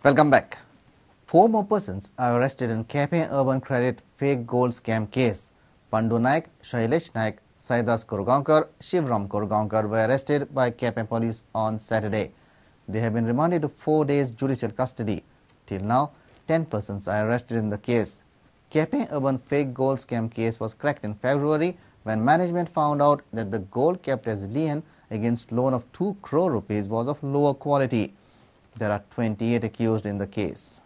Welcome back. 4 more persons are arrested in Cape Urban Credit fake gold scam case. Pandu Naik, Shailesh Naik, Saidas Kurgaonkar, Shivram Kurgaonkar were arrested by Cape police on Saturday. They have been remanded to 4 days judicial custody. Till now, 10 persons are arrested in the case. Cape Urban fake gold scam case was cracked in February when management found out that the gold kept as lien against loan of 2 crore rupees was of lower quality. There are 28 accused in the case.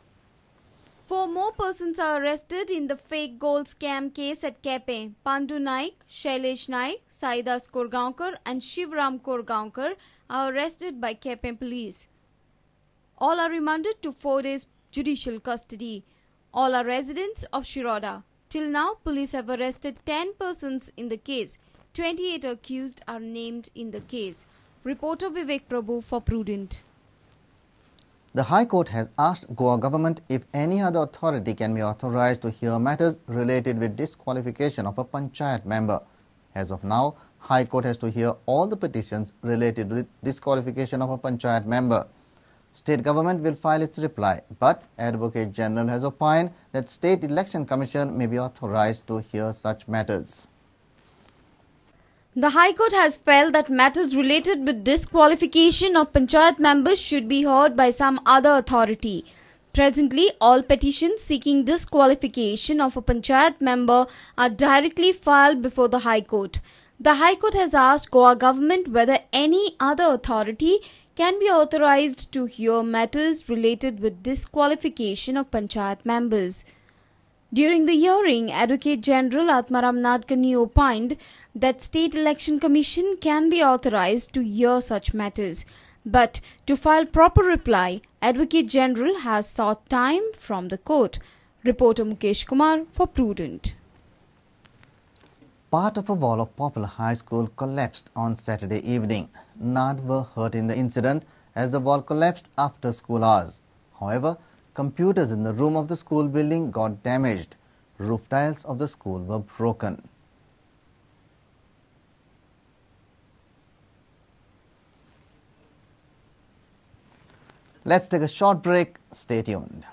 4 more persons are arrested in the fake gold scam case at Cape. Pandu Naik, Shailesh Naik, Saidas Kurgaonkar and Shivram Kurgaonkar are arrested by Cape police. All are remanded to 4 days judicial custody. All are residents of Shiroda. Till now, police have arrested 10 persons in the case. 28 accused are named in the case. Reporter Vivek Prabhu for Prudent. The High Court has asked Goa government if any other authority can be authorized to hear matters related with disqualification of a panchayat member. As of now, High Court has to hear all the petitions related to disqualification of a panchayat member. State government will file its reply, but Advocate General has opined that State Election Commission may be authorized to hear such matters. The High Court has felt that matters related with disqualification of panchayat members should be heard by some other authority. Presently, all petitions seeking disqualification of a panchayat member are directly filed before the High Court. The High Court has asked Goa government whether any other authority can be authorized to hear matters related with disqualification of panchayat members. During the hearing, Advocate General Atmaram Nadkani opined that State Election Commission can be authorized to hear such matters. But to file proper reply, Advocate General has sought time from the court. Reporter Mukesh Kumar for Prudent. Part of a wall of Popular High School collapsed on Saturday evening. None were hurt in the incident as the wall collapsed after school hours. However, computers in the room of the school building got damaged. Roof tiles of the school were broken. Let's take a short break. Stay tuned.